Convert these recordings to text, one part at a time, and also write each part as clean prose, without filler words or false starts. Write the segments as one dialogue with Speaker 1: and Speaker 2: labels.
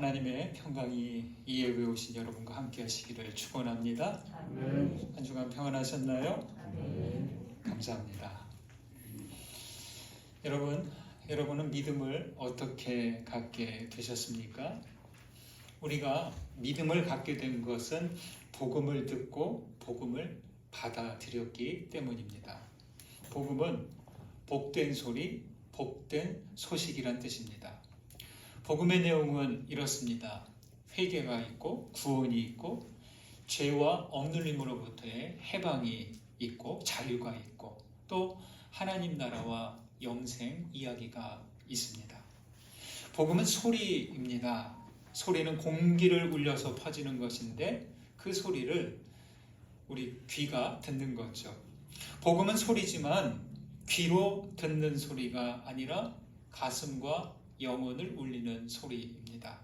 Speaker 1: 하나님의 평강이 이 예배에 오신 여러분과 함께 하시기를 축원합니다. 한 주간 평안하셨나요? 감사합니다. 여러분은 믿음을 어떻게 갖게 되셨습니까? 우리가 믿음을 갖게 된 것은 복음을 듣고 복음을 받아들였기 때문입니다. 복음은 복된 소리, 복된 소식이란 뜻입니다. 복음의 내용은 이렇습니다. 회개가 있고 구원이 있고 죄와 억눌림으로부터의 해방이 있고 자유가 있고 또 하나님 나라와 영생 이야기가 있습니다. 복음은 소리입니다. 소리는 공기를 울려서 퍼지는 것인데 그 소리를 우리 귀가 듣는 거죠. 복음은 소리지만 귀로 듣는 소리가 아니라 가슴과 영혼을 울리는 소리입니다.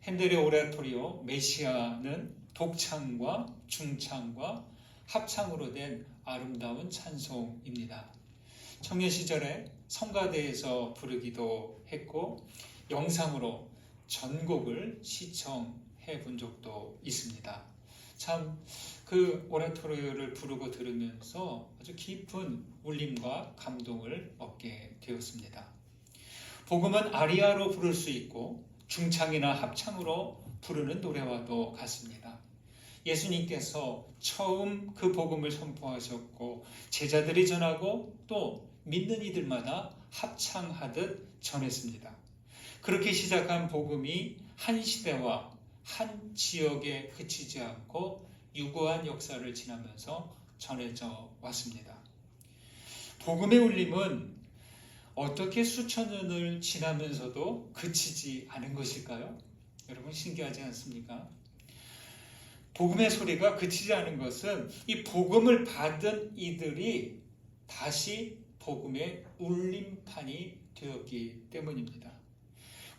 Speaker 1: 핸델의 오라토리오 메시아는 독창과 중창과 합창으로 된 아름다운 찬송입니다. 청년 시절에 성가대에서 부르기도 했고 영상으로 전곡을 시청해 본 적도 있습니다. 참 그 오라토리오를 부르고 들으면서 아주 깊은 울림과 감동을 얻게 되었습니다. 복음은 아리아로 부를 수 있고 중창이나 합창으로 부르는 노래와도 같습니다. 예수님께서 처음 그 복음을 선포하셨고 제자들이 전하고 또 믿는 이들마다 합창하듯 전했습니다. 그렇게 시작한 복음이 한 시대와 한 지역에 그치지 않고 유구한 역사를 지나면서 전해져 왔습니다. 복음의 울림은 어떻게 수천 년을 지나면서도 그치지 않은 것일까요? 여러분 신기하지 않습니까? 복음의 소리가 그치지 않은 것은 이 복음을 받은 이들이 다시 복음의 울림판이 되었기 때문입니다.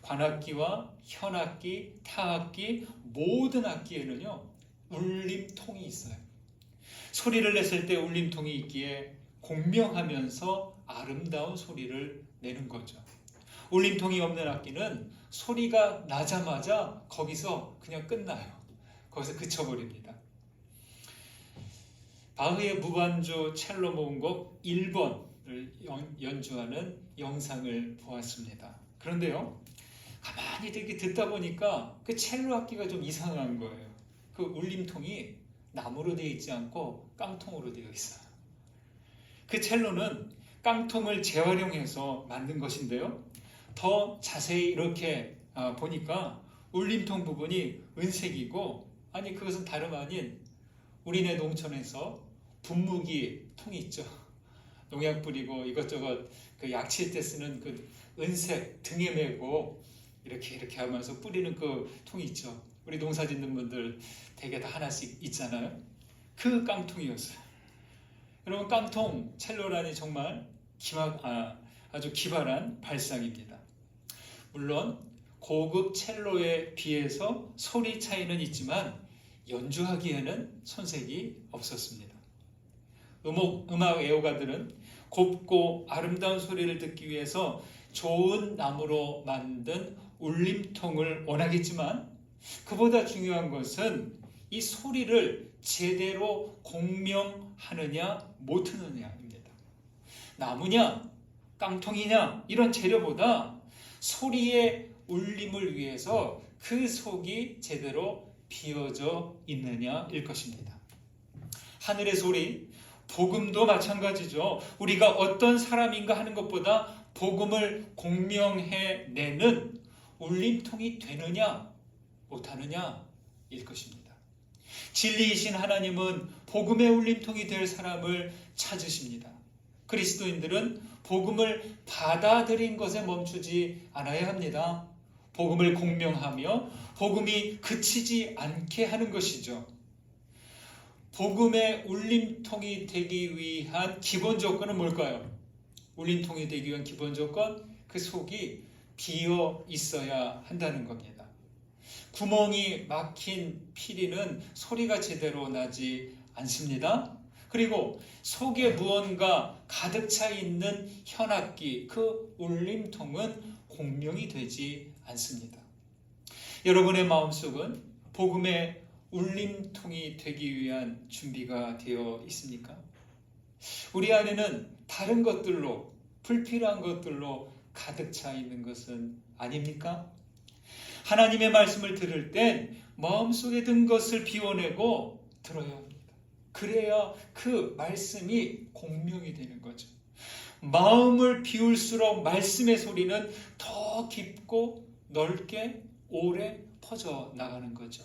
Speaker 1: 관악기와 현악기, 타악기, 모든 악기에는요 울림통이 있어요. 소리를 냈을 때 울림통이 있기에 공명하면서 아름다운 소리를 내는 거죠. 울림통이 없는 악기는 소리가 나자마자 거기서 그냥 끝나요. 거기서 그쳐버립니다. 바흐의 무반주 첼로 모음곡 1번을 연주하는 영상을 보았습니다. 그런데요, 가만히 이렇게 듣다 보니까 그 첼로 악기가 좀 이상한 거예요. 그 울림통이 나무로 되어 있지 않고 깡통으로 되어 있어요. 그 첼로는 깡통을 재활용해서 만든 것인데요. 더 자세히 이렇게 보니까 울림통 부분이 은색이고 아니 그것은 다름 아닌 우리네 농촌에서 분무기 통이 있죠. 농약 뿌리고 이것저것 그 약칠 때 쓰는 그 은색 등에 메고 이렇게 하면서 뿌리는 그 통이 있죠. 우리 농사 짓는 분들 대개 다 하나씩 있잖아요. 그 깡통이었어요. 여러분 깡통 첼로라니 정말 아주 기발한 발상입니다. 물론 고급 첼로에 비해서 소리 차이는 있지만 연주하기에는 손색이 없었습니다. 음악 애호가들은 곱고 아름다운 소리를 듣기 위해서 좋은 나무로 만든 울림통을 원하겠지만 그보다 중요한 것은 이 소리를 제대로 공명하느냐 못하느냐입니다. 나무냐 깡통이냐 이런 재료보다 소리의 울림을 위해서 그 속이 제대로 비어져 있느냐일 것입니다. 하늘의 소리, 복음도 마찬가지죠. 우리가 어떤 사람인가 하는 것보다 복음을 공명해내는 울림통이 되느냐 못하느냐일 것입니다. 진리이신 하나님은 복음의 울림통이 될 사람을 찾으십니다. 그리스도인들은 복음을 받아들인 것에 멈추지 않아야 합니다. 복음을 공명하며 복음이 그치지 않게 하는 것이죠. 복음의 울림통이 되기 위한 기본 조건은 뭘까요? 울림통이 되기 위한 기본 조건, 그 속이 비어 있어야 한다는 겁니다. 구멍이 막힌 피리는 소리가 제대로 나지 않습니다. 그리고 속에 무언가 가득 차 있는 현악기, 그 울림통은 공명이 되지 않습니다. 여러분의 마음속은 복음의 울림통이 되기 위한 준비가 되어 있습니까? 우리 안에는 다른 것들로, 불필요한 것들로 가득 차 있는 것은 아닙니까? 하나님의 말씀을 들을 땐 마음속에 든 것을 비워내고 들어야 합니다. 그래야 그 말씀이 공명이 되는 거죠. 마음을 비울수록 말씀의 소리는 더 깊고 넓게 오래 퍼져 나가는 거죠.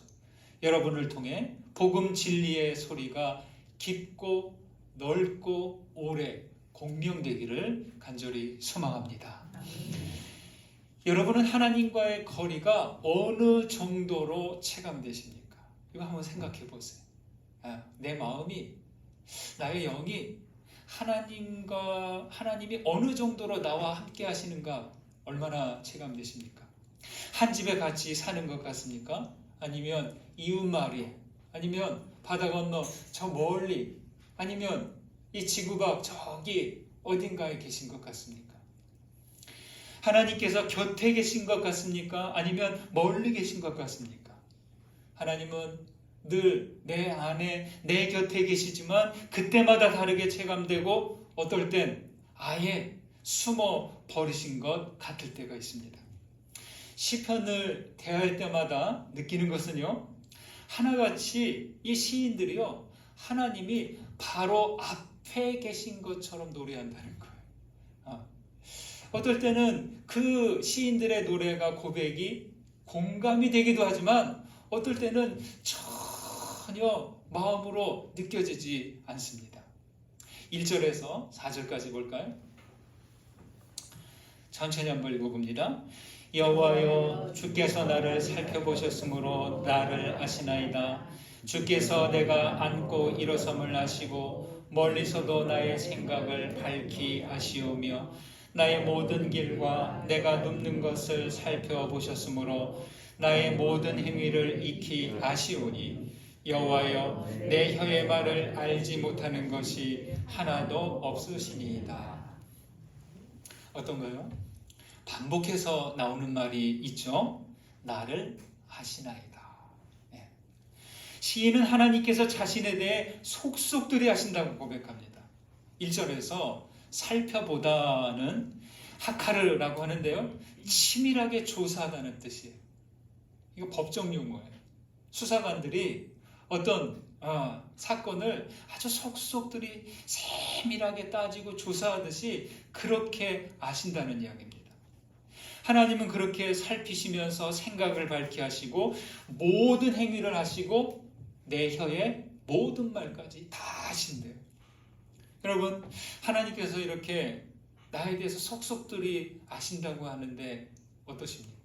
Speaker 1: 여러분을 통해 복음 진리의 소리가 깊고 넓고 오래 공명되기를 간절히 소망합니다. 여러분은 하나님과의 거리가 어느 정도로 체감되십니까? 이거 한번 생각해 보세요. 내 마음이, 나의 영이 하나님이 어느 정도로 나와 함께 하시는가 얼마나 체감되십니까? 한 집에 같이 사는 것 같습니까? 아니면 이웃마을이, 아니면 바다 건너 저 멀리, 아니면 이 지구가 저기 어딘가에 계신 것 같습니까? 하나님께서 곁에 계신 것 같습니까? 아니면 멀리 계신 것 같습니까? 하나님은 늘 내 안에, 내 곁에 계시지만 그때마다 다르게 체감되고 어떨 땐 아예 숨어 버리신 것 같을 때가 있습니다. 시편을 대할 때마다 느끼는 것은요, 하나같이 이 시인들이요, 하나님이 바로 앞에 계신 것처럼 노래한다는 거예요. 어떨 때는 그 시인들의 노래가, 고백이 공감이 되기도 하지만 어떨 때는 전혀 마음으로 느껴지지 않습니다. 1절에서 4절까지 볼까요? 천천히 한번 읽어봅니다. 여호와여, 주께서 나를 살펴보셨으므로 나를 아시나이다. 주께서 내가 앉고 일어섬을 아시고 멀리서도 나의 생각을 밝히 아시오며 나의 모든 길과 내가 눕는 것을 살펴보셨으므로 나의 모든 행위를 익히 아시오니 여호와여, 내 혀의 말을 알지 못하는 것이 하나도 없으시니이다. 어떤가요? 반복해서 나오는 말이 있죠. 나를 아시나이다. 네. 시인은 하나님께서 자신에 대해 속속들이 아신다고 고백합니다. 1절에서 살펴보다는 하카르라고 하는데요, 치밀하게 조사하다는 뜻이에요. 이거 법정 용어예요. 수사관들이 어떤 사건을 아주 속속들이 세밀하게 따지고 조사하듯이 그렇게 아신다는 이야기입니다. 하나님은 그렇게 살피시면서 생각을 밝게 하시고 모든 행위를 하시고 내 혀의 모든 말까지 다 아신대요. 여러분, 하나님께서 이렇게 나에 대해서 속속들이 아신다고 하는데 어떠십니까?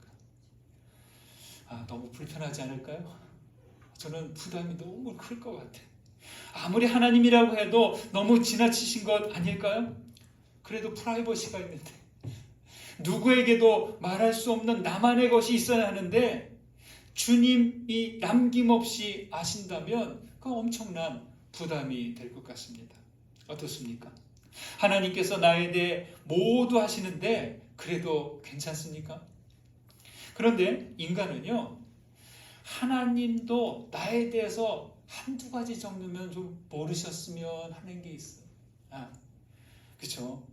Speaker 1: 너무 불편하지 않을까요? 저는 부담이 너무 클 것 같아요. 아무리 하나님이라고 해도 너무 지나치신 것 아닐까요? 그래도 프라이버시가 있는데, 누구에게도 말할 수 없는 나만의 것이 있어야 하는데 주님이 남김없이 아신다면 그 엄청난 부담이 될 것 같습니다. 어떻습니까? 하나님께서 나에 대해 모두 하시는데 그래도 괜찮습니까? 그런데 인간은요, 하나님도 나에 대해서 한두 가지 정도면 좀 모르셨으면 하는 게 있어요. 그렇죠?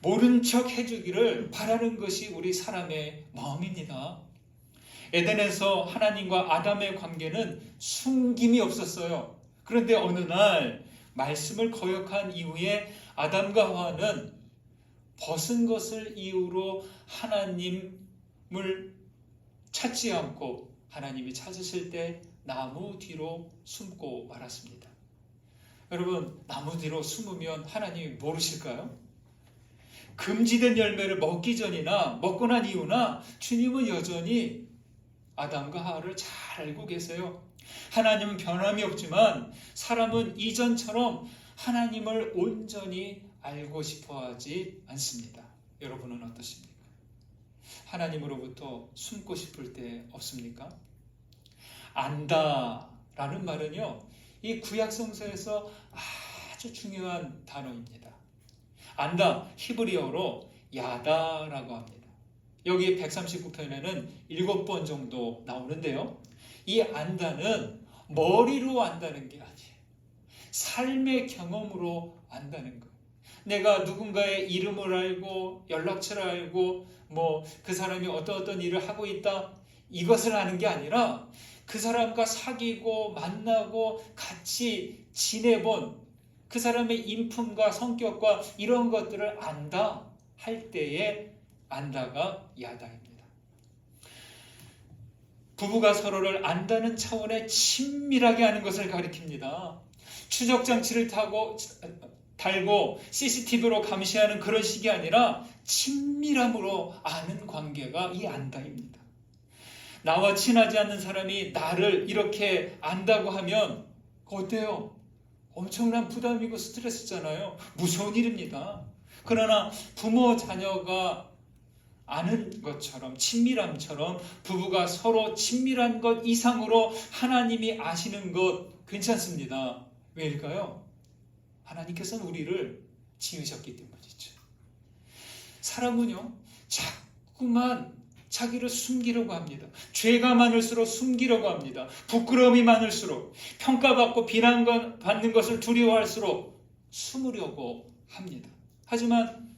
Speaker 1: 모른 척 해주기를 바라는 것이 우리 사람의 마음입니다. 에덴에서 하나님과 아담의 관계는 숨김이 없었어요. 그런데 어느 날 말씀을 거역한 이후에 아담과 하와는 벗은 것을 이유로 하나님을 찾지 않고 하나님이 찾으실 때 나무 뒤로 숨고 말았습니다. 여러분, 나무 뒤로 숨으면 하나님이 모르실까요? 금지된 열매를 먹기 전이나 먹고 난 이후나 주님은 여전히 아담과 하와를 잘 알고 계세요. 하나님은 변함이 없지만 사람은 이전처럼 하나님을 온전히 알고 싶어 하지 않습니다. 여러분은 어떠십니까? 하나님으로부터 숨고 싶을 때 없습니까? 안다라는 말은요, 이 구약성서에서 아주 중요한 단어입니다. 안다, 히브리어로 야다라고 합니다. 여기 139편에는 7번 정도 나오는데요. 이 안다는 머리로 안다는 게 아니에요. 삶의 경험으로 안다는 거예요. 내가 누군가의 이름을 알고 연락처를 알고 그 사람이 어떤 일을 하고 있다 이것을 아는 게 아니라 그 사람과 사귀고 만나고 같이 지내본 그 사람의 인품과 성격과 이런 것들을 안다 할 때에 안다가 야다입니다. 부부가 서로를 안다는 차원의 친밀하게 아는 것을 가리킵니다. 추적장치를 달고 CCTV로 감시하는 그런 식이 아니라 친밀함으로 아는 관계가 이 안다입니다. 나와 친하지 않는 사람이 나를 이렇게 안다고 하면 어때요? 엄청난 부담이고 스트레스잖아요. 무서운 일입니다. 그러나 부모 자녀가 아는 것처럼 친밀함처럼 부부가 서로 친밀한 것 이상으로 하나님이 아시는 것 괜찮습니다. 왜일까요? 하나님께서는 우리를 지으셨기 때문이죠. 사람은요 자꾸만 자기를 숨기려고 합니다. 죄가 많을수록 숨기려고 합니다. 부끄러움이 많을수록 평가받고 비난받는 것을 두려워할수록 숨으려고 합니다. 하지만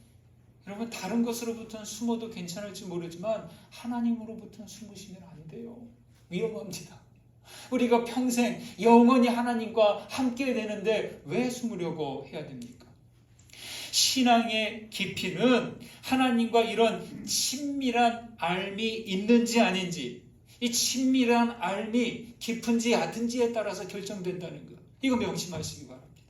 Speaker 1: 여러분 다른 것으로부터는 숨어도 괜찮을지 모르지만 하나님으로부터는 숨으시면 안 돼요. 위험합니다. 우리가 평생 영원히 하나님과 함께 되는데 왜 숨으려고 해야 됩니까? 신앙의 깊이는 하나님과 이런 친밀한 알미 있는지 아닌지, 이 친밀한 알미 깊은지 얕은지에 따라서 결정된다는 것. 이거 명심하시기 바랍니다.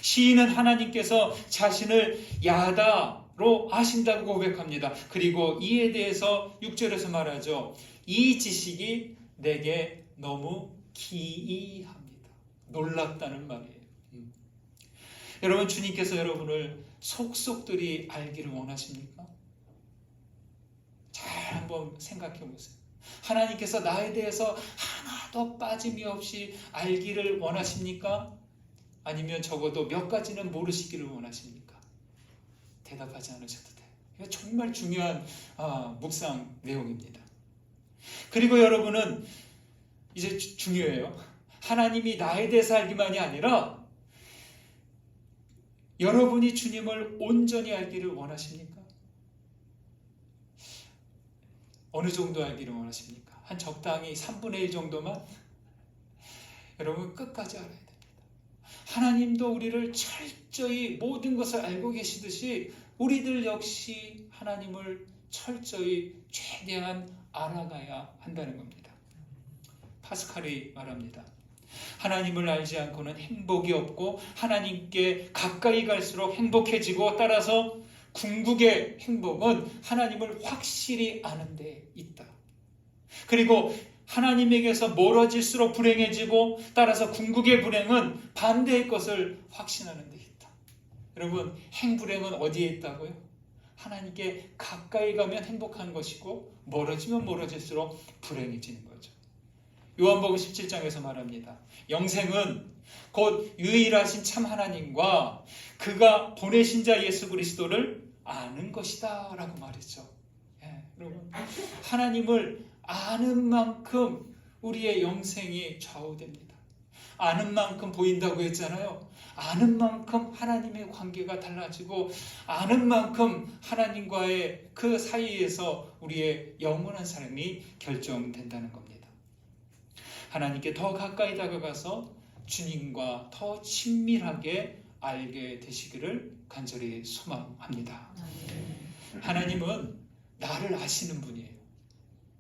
Speaker 1: 시인은 하나님께서 자신을 야다로 아신다고 고백합니다. 그리고 이에 대해서 6절에서 말하죠. 이 지식이 내게 너무 기이합니다. 놀랍다는 말이에요. 여러분 주님께서 여러분을 속속들이 알기를 원하십니까? 잘 한번 생각해 보세요. 하나님께서 나에 대해서 하나도 빠짐이 없이 알기를 원하십니까? 아니면 적어도 몇 가지는 모르시기를 원하십니까? 대답하지 않으셔도 돼요. 이거 정말 중요한 묵상 내용입니다. 그리고 여러분은 이제 중요해요. 하나님이 나에 대해서 알기만이 아니라 여러분이 주님을 온전히 알기를 원하십니까? 어느 정도 알기를 원하십니까? 한 적당히 3분의 1 정도만? 여러분 끝까지 알아야 됩니다. 하나님도 우리를 철저히 모든 것을 알고 계시듯이 우리들 역시 하나님을 철저히 최대한 알아가야 한다는 겁니다. 파스칼이 말합니다. 하나님을 알지 않고는 행복이 없고 하나님께 가까이 갈수록 행복해지고 따라서 궁극의 행복은 하나님을 확실히 아는 데 있다. 그리고 하나님에게서 멀어질수록 불행해지고 따라서 궁극의 불행은 반대의 것을 확신하는 데 있다. 여러분 행불행은 어디에 있다고요? 하나님께 가까이 가면 행복한 것이고 멀어지면 멀어질수록 불행해지는 거죠. 요한복음 17장에서 말합니다. 영생은 곧 유일하신 참 하나님과 그가 보내신 자 예수 그리스도를 아는 것이다 라고 말했죠. 여러분 하나님을 아는 만큼 우리의 영생이 좌우됩니다. 아는 만큼 보인다고 했잖아요. 아는 만큼 하나님의 관계가 달라지고 아는 만큼 하나님과의 그 사이에서 우리의 영원한 삶이 결정된다는 겁니다. 하나님께 더 가까이 다가가서 주님과 더 친밀하게 알게 되시기를 간절히 소망합니다. 하나님은 나를 아시는 분이에요.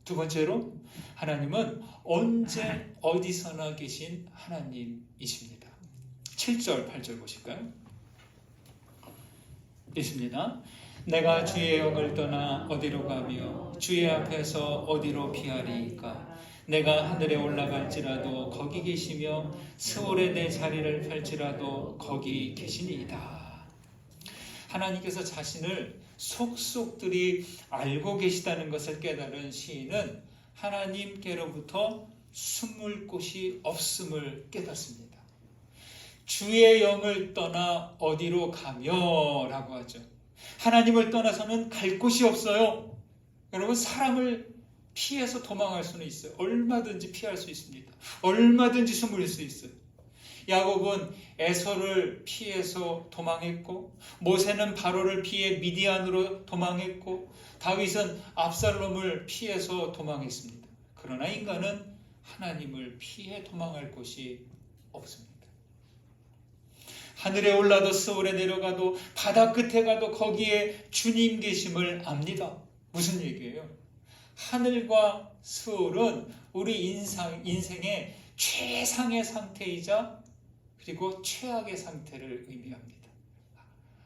Speaker 1: 두 번째로 하나님은 언제 어디서나 계신 하나님이십니다. 7절 8절 보실까요? 있습니다. 내가 주의 영을 떠나 어디로 가며 주의 앞에서 어디로 피하리이까? 내가 하늘에 올라갈지라도 거기 계시며 스올에 내 자리를 펼지라도 거기 계시니이다. 하나님께서 자신을 속속들이 알고 계시다는 것을 깨달은 시인은 하나님께로부터 숨을 곳이 없음을 깨닫습니다. 주의 영을 떠나 어디로 가며 라고 하죠. 하나님을 떠나서는 갈 곳이 없어요. 여러분, 사람을 피해서 도망할 수는 있어요. 얼마든지 피할 수 있습니다. 얼마든지 숨을 수 있어요. 야곱은 에서를 피해서 도망했고, 모세는 바로를 피해 미디안으로 도망했고, 다윗은 압살롬을 피해서 도망했습니다. 그러나 인간은 하나님을 피해 도망할 곳이 없습니다. 하늘에 올라도 스올에 내려가도 바다 끝에 가도 거기에 주님 계심을 압니다. 무슨 얘기예요? 하늘과 스올은 우리 인생의 최상의 상태이자 그리고 최악의 상태를 의미합니다.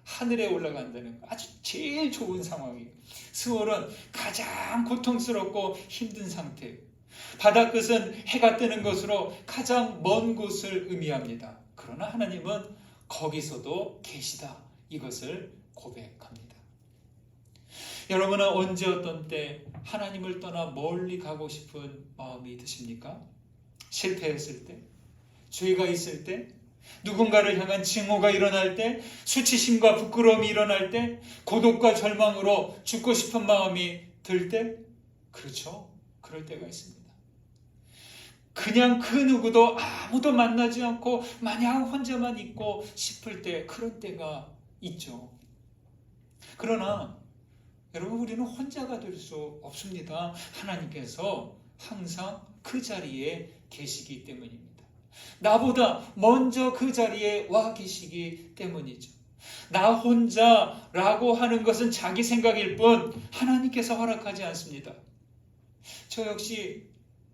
Speaker 1: 하늘에 올라간다는 거 아주 제일 좋은 상황이에요. 스올은 가장 고통스럽고 힘든 상태예요. 바다 끝은 해가 뜨는 곳으로 가장 먼 곳을 의미합니다. 그러나 하나님은 거기서도 계시다. 이것을 고백합니다. 여러분은 언제 어떤 때 하나님을 떠나 멀리 가고 싶은 마음이 드십니까? 실패했을 때, 죄가 있을 때, 누군가를 향한 증오가 일어날 때, 수치심과 부끄러움이 일어날 때, 고독과 절망으로 죽고 싶은 마음이 들 때, 그렇죠. 그럴 때가 있습니다. 그냥 그 누구도 아무도 만나지 않고 마냥 혼자만 있고 싶을 때, 그런 때가 있죠. 그러나 여러분, 우리는 혼자가 될 수 없습니다. 하나님께서 항상 그 자리에 계시기 때문입니다. 나보다 먼저 그 자리에 와 계시기 때문이죠. 나 혼자라고 하는 것은 자기 생각일 뿐 하나님께서 허락하지 않습니다. 저 역시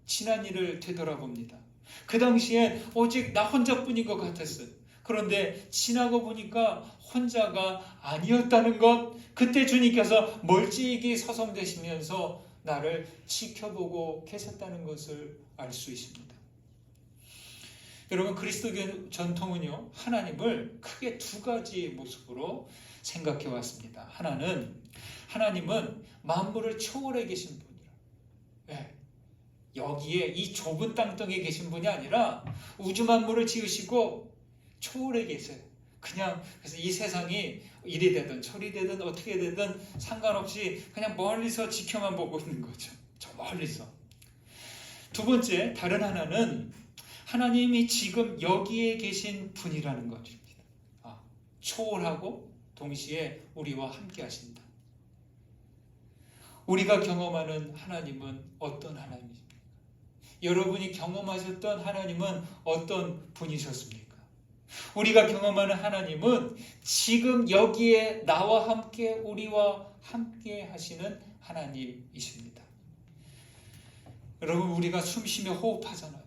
Speaker 1: 지난 일을 되돌아봅니다. 그 당시에 오직 나 혼자뿐인 것 같았어요. 그런데 지나고 보니까 혼자가 아니었다는 것, 그때 주님께서 멀찍이 서성되시면서 나를 지켜보고 계셨다는 것을 알 수 있습니다. 여러분, 그리스도교 전통은요, 하나님을 크게 두 가지 모습으로 생각해 왔습니다. 하나님은 만물을 초월해 계신 분이라. 네. 여기에 이 좁은 땅덩이에 계신 분이 아니라 우주 만물을 지으시고 초월해 계세요. 그냥 그래서 이 세상이 이리 되든 저리 되든 어떻게 되든 상관없이 그냥 멀리서 지켜만 보고 있는 거죠. 저 멀리서. 두 번째, 다른 하나는 하나님이 지금 여기에 계신 분이라는 것입니다. 초월하고 동시에 우리와 함께 하신다. 우리가 경험하는 하나님은 어떤 하나님입니까? 여러분이 경험하셨던 하나님은 어떤 분이셨습니까? 우리가 경험하는 하나님은 지금 여기에 나와 함께 우리와 함께 하시는 하나님이십니다. 여러분, 우리가 숨 쉬며 호흡하잖아요.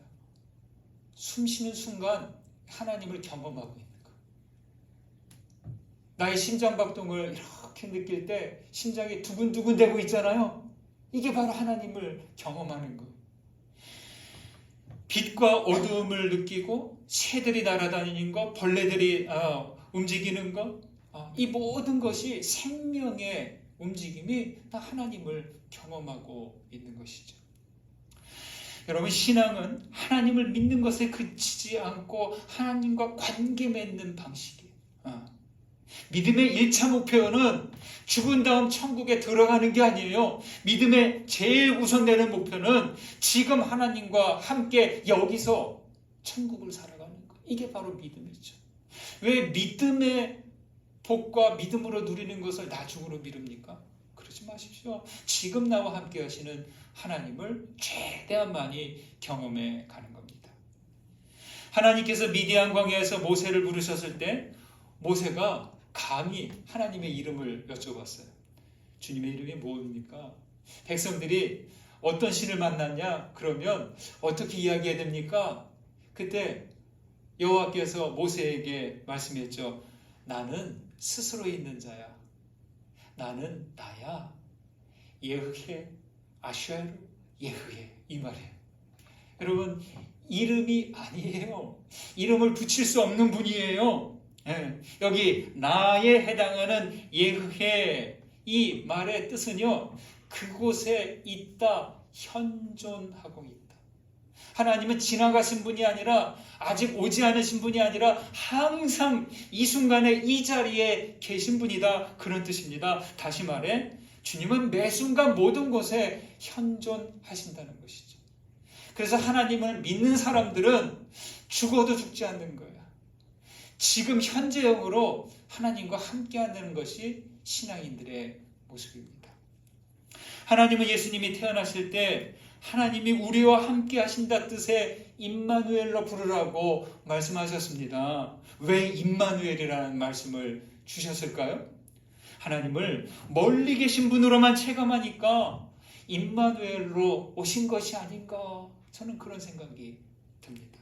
Speaker 1: 숨 쉬는 순간 하나님을 경험하고 있는 거예요. 나의 심장박동을 이렇게 느낄 때 심장이 두근두근 되고 있잖아요. 이게 바로 하나님을 경험하는 거예요. 빛과 어두움을 느끼고 새들이 날아다니는 것, 벌레들이 움직이는 것, 이 모든 것이 생명의 움직임이 다 하나님을 경험하고 있는 것이죠. 여러분, 신앙은 하나님을 믿는 것에 그치지 않고 하나님과 관계 맺는 방식이에요. 믿음의 1차 목표는 죽은 다음 천국에 들어가는 게 아니에요. 믿음의 제일 우선되는 목표는 지금 하나님과 함께 여기서 천국을 살아가는 것. 이게 바로 믿음이죠. 왜 믿음의 복과 믿음으로 누리는 것을 나중으로 미룹니까? 그러지 마십시오. 지금 나와 함께 하시는 하나님을 최대한 많이 경험해 가는 겁니다. 하나님께서 미디안 광야에서 모세를 부르셨을 때 모세가 감히 하나님의 이름을 여쭤봤어요. 주님의 이름이 뭡니까? 백성들이 어떤 신을 만났냐? 그러면 어떻게 이야기해야 됩니까? 그때 여호와께서 모세에게 말씀했죠. 나는 스스로 있는 자야. 나는 나야. 예흐해, 아슈에르, 예흐해. 이 말이에요. 여러분, 이름이 아니에요. 이름을 붙일 수 없는 분이에요. 여기 나에 해당하는 예흐해, 이 말의 뜻은요, 그곳에 있다, 현존하고 있다. 하나님은 지나가신 분이 아니라, 아직 오지 않으신 분이 아니라 항상 이 순간에 이 자리에 계신 분이다, 그런 뜻입니다. 다시 말해, 주님은 매 순간 모든 곳에 현존하신다는 것이죠. 그래서 하나님을 믿는 사람들은 죽어도 죽지 않는 거예요. 지금 현재형으로 하나님과 함께하는 것이 신앙인들의 모습입니다. 하나님은 예수님이 태어나실 때 하나님이 우리와 함께 하신다 뜻의 임마누엘로 부르라고 말씀하셨습니다. 왜 임마누엘이라는 말씀을 주셨을까요? 하나님을 멀리 계신 분으로만 체감하니까 임마누엘로 오신 것이 아닌가, 저는 그런 생각이 듭니다.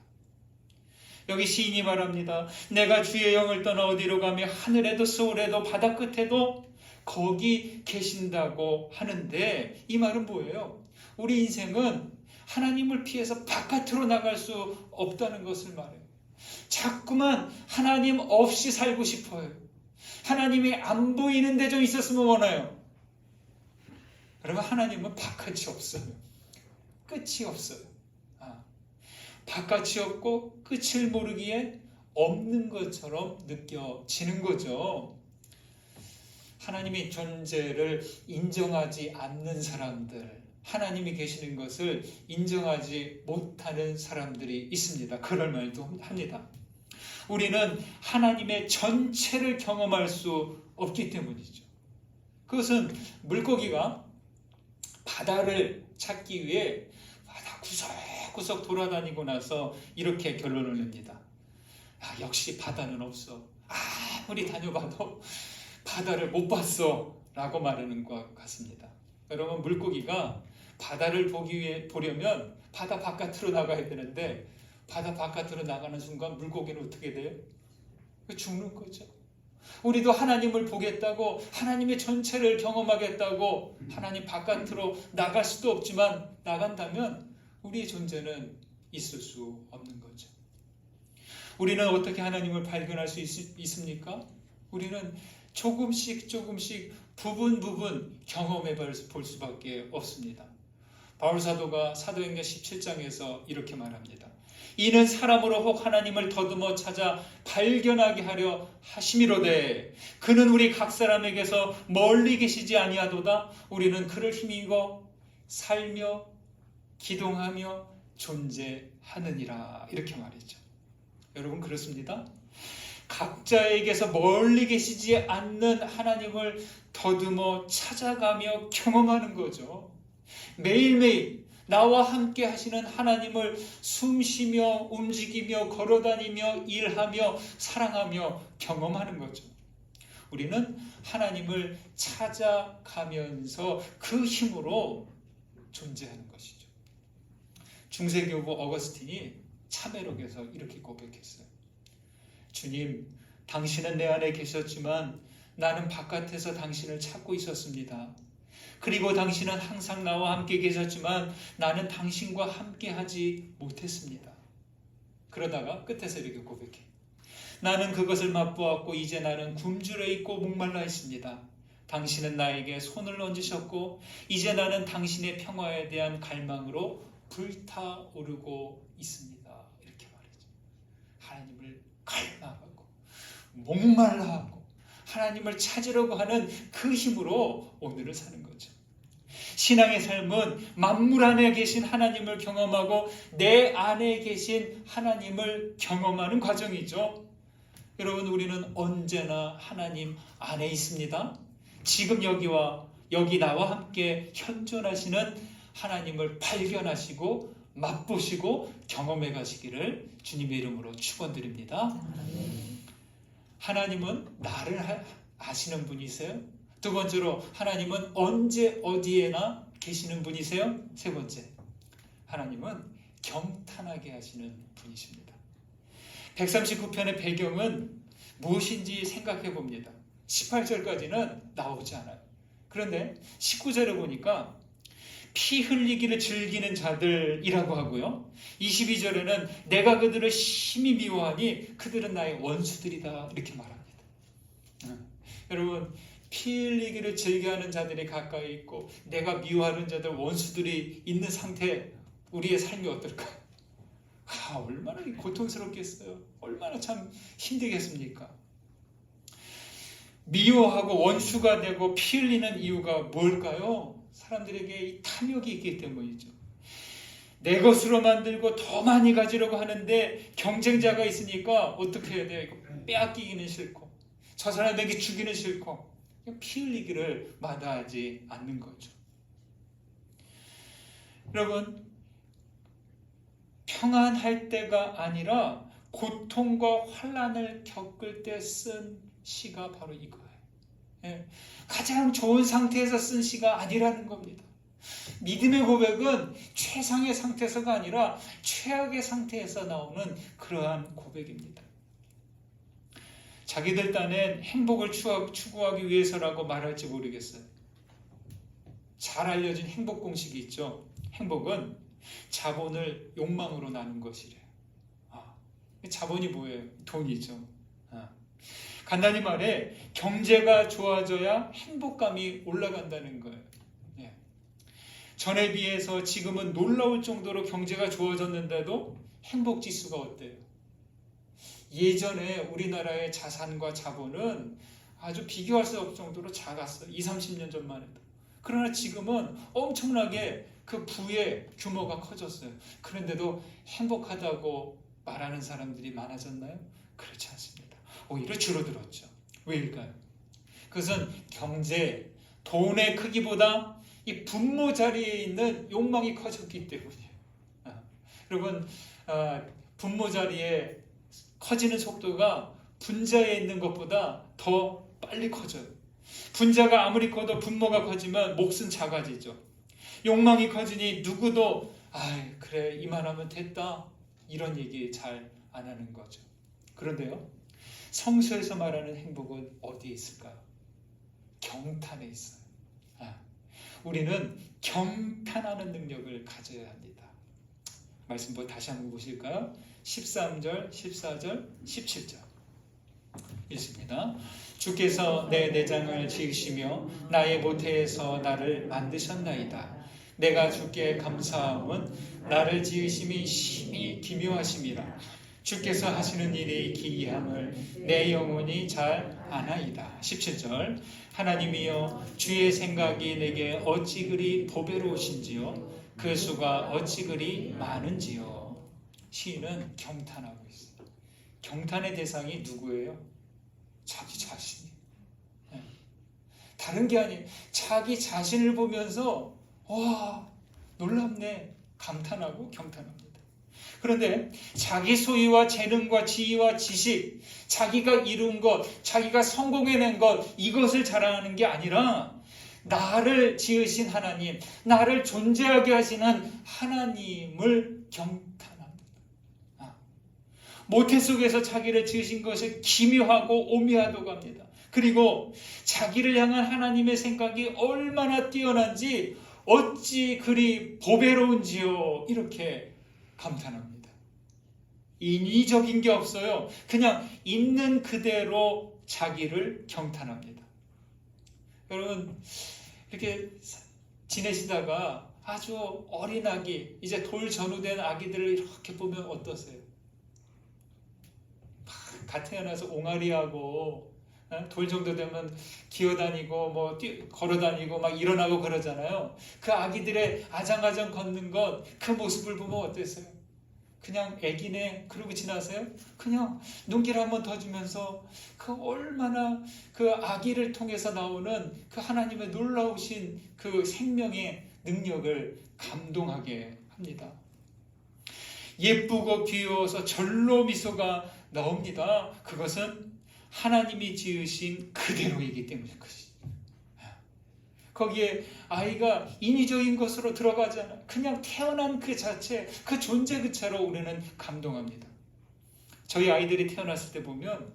Speaker 1: 여기 시인이 말합니다. 내가 주의 영을 떠나 어디로 가며 하늘에도 서울에도 바다 끝에도 거기 계신다고 하는데, 이 말은 뭐예요? 우리 인생은 하나님을 피해서 바깥으로 나갈 수 없다는 것을 말해요. 자꾸만 하나님 없이 살고 싶어요. 하나님이 안 보이는 데 좀 있었으면 원해요. 여러분, 하나님은 바깥이 없어요. 끝이 없어요. 바깥이 없고 끝을 모르기에 없는 것처럼 느껴지는 거죠. 하나님의 존재를 인정하지 않는 사람들, 하나님이 계시는 것을 인정하지 못하는 사람들이 있습니다. 그럴 말도 합니다. 우리는 하나님의 전체를 경험할 수 없기 때문이죠. 그것은 물고기가 바다를 찾기 위해 바다 구석구석 돌아다니고 나서 이렇게 결론을 냅니다. 역시 바다는 없어. 아무리 다녀봐도 바다를 못 봤어 라고 말하는 것 같습니다. 여러분, 물고기가 바다를 보려면 바다 바깥으로 나가야 되는데, 바다 바깥으로 나가는 순간 물고기는 어떻게 돼요? 죽는 거죠. 우리도 하나님을 보겠다고, 하나님의 전체를 경험하겠다고 하나님 바깥으로 나갈 수도 없지만, 나간다면 우리의 존재는 있을 수 없는 거죠. 우리는 어떻게 하나님을 발견할 수 있습니까? 우리는 조금씩 부분 경험해 볼 수밖에 없습니다. 바울사도가 사도행전 17장에서 이렇게 말합니다. 이는 사람으로 혹 하나님을 더듬어 찾아 발견하게 하려 하심이로되 그는 우리 각 사람에게서 멀리 계시지 아니하도다. 우리는 그를 힘입어 살며 기동하며 존재하느니라. 이렇게 말했죠. 여러분, 그렇습니다. 각자에게서 멀리 계시지 않는 하나님을 더듬어 찾아가며 경험하는 거죠. 매일매일 나와 함께 하시는 하나님을 숨쉬며 움직이며 걸어다니며 일하며 사랑하며 경험하는 거죠. 우리는 하나님을 찾아가면서 그 힘으로 존재하는 것이죠. 중세교부 어거스틴이 참회록에서 이렇게 고백했어요. 주님, 당신은 내 안에 계셨지만 나는 바깥에서 당신을 찾고 있었습니다. 그리고 당신은 항상 나와 함께 계셨지만 나는 당신과 함께 하지 못했습니다. 그러다가 끝에서 이렇게 고백해. 나는 그것을 맛보았고 이제 나는 굶주려 있고 목말라 있습니다. 당신은 나에게 손을 얹으셨고 이제 나는 당신의 평화에 대한 갈망으로 불타오르고 있습니다. 이렇게 말이죠. 하나님을 갈망하고 목말라하고 하나님을 찾으려고 하는 그 힘으로 오늘을 사는 거죠. 신앙의 삶은 만물 안에 계신 하나님을 경험하고 내 안에 계신 하나님을 경험하는 과정이죠. 여러분, 우리는 언제나 하나님 안에 있습니다. 지금 여기 나와 함께 현존하시는 하나님을 발견하시고 맛보시고 경험해 가시기를 주님의 이름으로 축원드립니다. 하나님은 나를 아시는 분이세요. 두 번째로, 하나님은 언제 어디에나 계시는 분이세요. 세 번째, 하나님은 경탄하게 하시는 분이십니다. 139편의 배경은 무엇인지 생각해 봅니다. 18절까지는 나오지 않아요. 그런데 19절에 보니까 피 흘리기를 즐기는 자들이라고 하고요. 22절에는 내가 그들을 심히 미워하니 그들은 나의 원수들이다. 이렇게 말합니다. 여러분, 피 흘리기를 즐겨하는 자들이 가까이 있고 내가 미워하는 자들, 원수들이 있는 상태, 우리의 삶이 어떨까요? 얼마나 고통스럽겠어요. 얼마나 참 힘들겠습니까? 미워하고 원수가 되고 피 흘리는 이유가 뭘까요? 사람들에게 이 탐욕이 있기 때문이죠. 내 것으로 만들고 더 많이 가지려고 하는데 경쟁자가 있으니까 어떻게 해야 돼요? 이거 빼앗기기는 싫고 저 사람에게 주기는 싫고 그냥 피 흘리기를 마다하지 않는 거죠. 여러분, 평안할 때가 아니라 고통과 환난을 겪을 때 쓴 시가 바로 이거예요. 예, 가장 좋은 상태에서 쓴 시가 아니라는 겁니다. 믿음의 고백은 최상의 상태에서가 아니라 최악의 상태에서 나오는 그러한 고백입니다. 자기들 딴엔 행복을 추구하기 위해서라고 말할지 모르겠어요. 잘 알려진 행복 공식이 있죠. 행복은 자본을 욕망으로 나눈 것이래요. 자본이 뭐예요? 돈이죠. 간단히 말해 경제가 좋아져야 행복감이 올라간다는 거예요. 예. 전에 비해서 지금은 놀라울 정도로 경제가 좋아졌는데도 행복지수가 어때요? 예전에 우리나라의 자산과 자본은 아주 비교할 수 없을 정도로 작았어요. 20, 30년 전만 해도. 그러나 지금은 엄청나게 그 부의 규모가 커졌어요. 그런데도 행복하다고 말하는 사람들이 많아졌나요? 그렇지 않습니다. 오히려 줄어들었죠. 왜일까요? 그것은 경제, 돈의 크기보다 이 분모 자리에 있는 욕망이 커졌기 때문이에요. 여러분, 분모 자리에 커지는 속도가 분자에 있는 것보다 더 빨리 커져요. 분자가 아무리 커도 분모가 커지면 몫은 작아지죠. 욕망이 커지니 누구도 그래 이만하면 됐다 이런 얘기 잘 안 하는 거죠. 그런데요, 성서에서 말하는 행복은 어디에 있을까요? 경탄에 있어요. 우리는 경탄하는 능력을 가져야 합니다. 말씀 다시 한번 보실까요? 13절, 14절, 17절 읽습니다. 주께서 내 내장을 지으시며 나의 모태에서 나를 만드셨나이다. 내가 주께 감사함은 나를 지으심이 심히 기묘하심이라. 주께서 하시는 일이 기이함을 내 영혼이 잘 아나이다. 17절 하나님이여 주의 생각이 내게 어찌 그리 보배로우신지요 그 수가 어찌 그리 많은지요. 시인은 경탄하고 있어요. 경탄의 대상이 누구예요? 자기 자신이. 다른 게 아니에요. 자기 자신을 보면서 와 놀랍네 감탄하고 경탄합니다. 그런데 자기 소유와 재능과 지위와 지식, 자기가 이룬 것, 자기가 성공해낸 것 이것을 자랑하는 게 아니라 나를 지으신 하나님, 나를 존재하게 하시는 하나님을 경탄합니다. 모태 속에서 자기를 지으신 것이 기묘하고 오묘하다고 합니다. 그리고 자기를 향한 하나님의 생각이 얼마나 뛰어난지 어찌 그리 보배로운지요 이렇게 감탄합니다. 인위적인 게 없어요. 그냥 있는 그대로 자기를 경탄합니다. 여러분 이렇게 지내시다가 아주 어린 아기, 이제 돌 전후된 아기들을 이렇게 보면 어떠세요? 갓 태어나서 옹알이하고 돌 정도 되면 기어다니고 걸어다니고 막 일어나고 그러잖아요. 그 아기들의 아장아장 걷는 것, 그 모습을 보면 어땠어요? 그냥 애기네 그러고 지나세요? 그냥 눈길 한번 더 주면서 그 얼마나 그 아기를 통해서 나오는 그 하나님의 놀라우신 그 생명의 능력을 감동하게 합니다. 예쁘고 귀여워서 절로 미소가 나옵니다. 그것은 하나님이 지으신 그대로이기 때문인 것이죠. 거기에 아이가 인위적인 것으로 들어가잖아요. 그냥 태어난 그 자체, 그 존재 그 차로 우리는 감동합니다. 저희 아이들이 태어났을 때 보면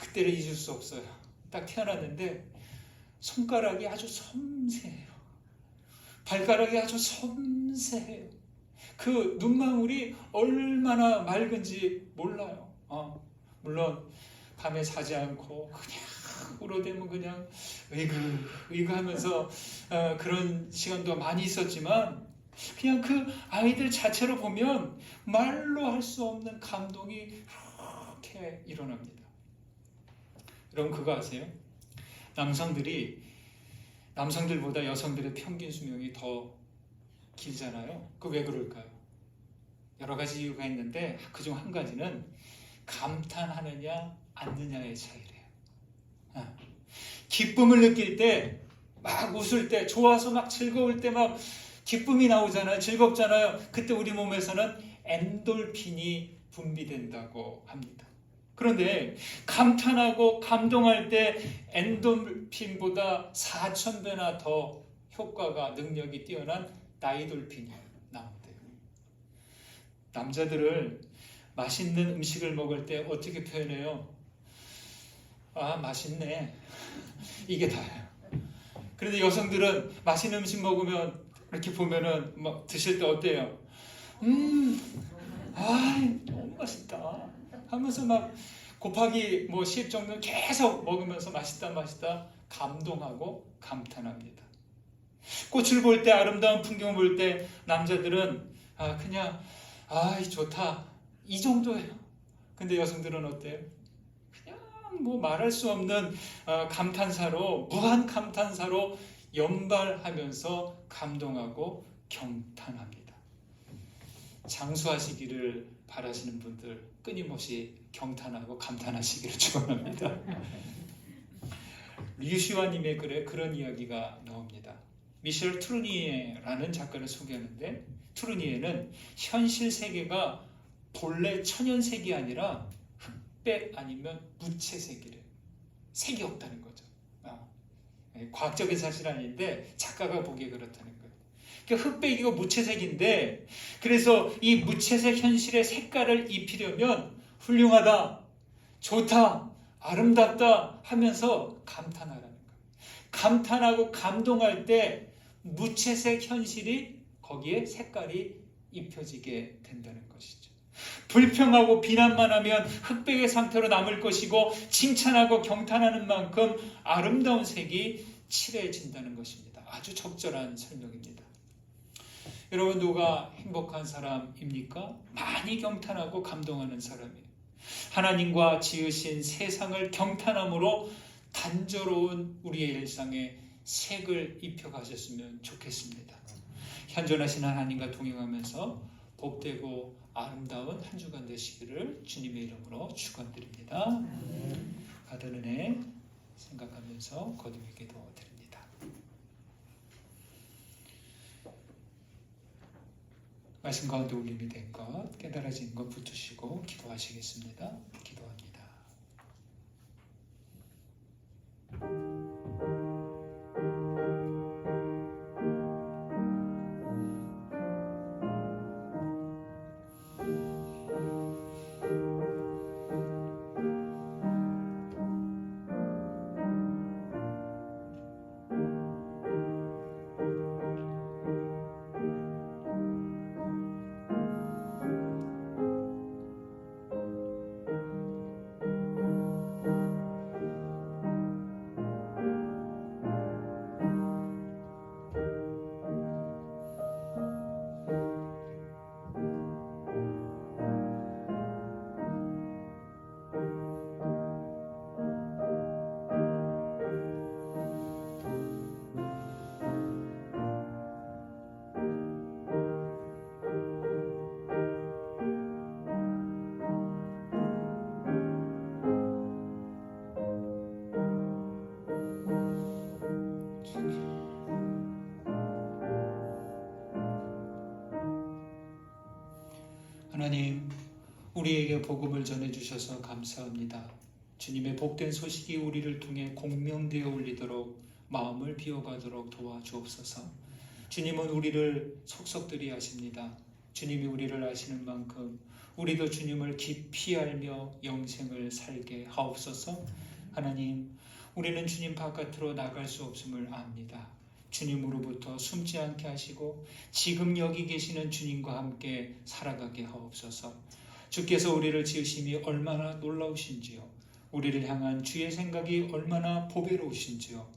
Speaker 1: 그때를 잊을 수 없어요. 딱 태어났는데 손가락이 아주 섬세해요. 발가락이 아주 섬세해요. 그 눈망울이 얼마나 맑은지 몰라요. 물론 밤에 자지 않고 그냥 울어대면 그냥 으이그 하면서 그런 시간도 많이 있었지만 그냥 그 아이들 자체로 보면 말로 할 수 없는 감동이 이렇게 일어납니다. 여러분 그거 아세요? 남성들보다 여성들의 평균 수명이 더 길잖아요. 그 왜 그럴까요? 여러 가지 이유가 있는데 그중 한 가지는 감탄하느냐 않느냐의 차이래요. 기쁨을 느낄 때, 막 웃을 때, 좋아서 막 즐거울 때 막 기쁨이 나오잖아요. 즐겁잖아요. 그때 우리 몸에서는 엔돌핀이 분비된다고 합니다. 그런데 감탄하고 감동할 때 엔돌핀보다 4,000배나 더 효과가, 능력이 뛰어난 다이돌핀이 나온대요. 남자들을 맛있는 음식을 먹을 때 어떻게 표현해요? 아, 맛있네. 이게 다예요. 그런데 여성들은 맛있는 음식 먹으면 이렇게 보면은 막 드실 때 어때요? 너무 맛있다 하면서 막 곱하기 10 정도 계속 먹으면서 맛있다 감동하고 감탄합니다. 꽃을 볼 때, 아름다운 풍경을 볼 때 남자들은 그냥 좋다 이 정도예요. 근데 여성들은 어때요? 그냥 말할 수 없는 감탄사로, 무한 감탄사로 연발하면서 감동하고 경탄합니다. 장수하시기를 바라시는 분들 끊임없이 경탄하고 감탄하시기를 축원합니다. 류시와님의 글에 그런 이야기가 나옵니다. 미셸 트루니에라는 작가를 소개하는데, 트루니에는 현실 세계가 본래 천연색이 아니라 흑백 아니면 무채색이래요. 색이 없다는 거죠. 과학적인 사실은 아닌데 작가가 보기에 그렇다는 거예요. 그러니까 흑백이고 무채색인데, 그래서 이 무채색 현실의 색깔을 입히려면 훌륭하다, 좋다, 아름답다 하면서 감탄하라는 거예요. 감탄하고 감동할 때 무채색 현실이 거기에 색깔이 입혀지게 된다는 것이죠. 불평하고 비난만 하면 흑백의 상태로 남을 것이고, 칭찬하고 경탄하는 만큼 아름다운 색이 칠해진다는 것입니다. 아주 적절한 설명입니다. 여러분, 누가 행복한 사람입니까? 많이 경탄하고 감동하는 사람이에요. 하나님과 지으신 세상을 경탄함으로 단조로운 우리의 일상에 색을 입혀가셨으면 좋겠습니다. 현존하신 하나님과 동행하면서 복되고 아름다운 한 주간 되시기를 주님의 이름으로 축원드립니다. 받은 은혜 생각하면서 거듭의 기도 드립니다. 말씀 가운데 울림이 된 것, 깨달아진 것 붙으시고 기도하시겠습니다. 기도합니다. 하나님, 우리에게 복음을 전해주셔서 감사합니다. 주님의 복된 소식이 우리를 통해 공명되어 울리도록 마음을 비워가도록 도와주옵소서. 주님은 우리를 속속들이 아십니다. 주님이 우리를 아시는 만큼 우리도 주님을 깊이 알며 영생을 살게 하옵소서. 하나님, 우리는 주님 바깥으로 나갈 수 없음을 압니다. 주님으로부터 숨지 않게 하시고 지금 여기 계시는 주님과 함께 살아가게 하옵소서. 주께서 우리를 지으심이 얼마나 놀라우신지요, 우리를 향한 주의 생각이 얼마나 보배로우신지요.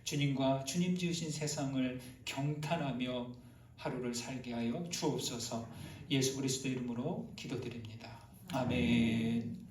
Speaker 1: 주님과 주님 지으신 세상을 경탄하며 하루를 살게 하여 주옵소서. 예수 그리스도 이름으로 기도드립니다. 아멘.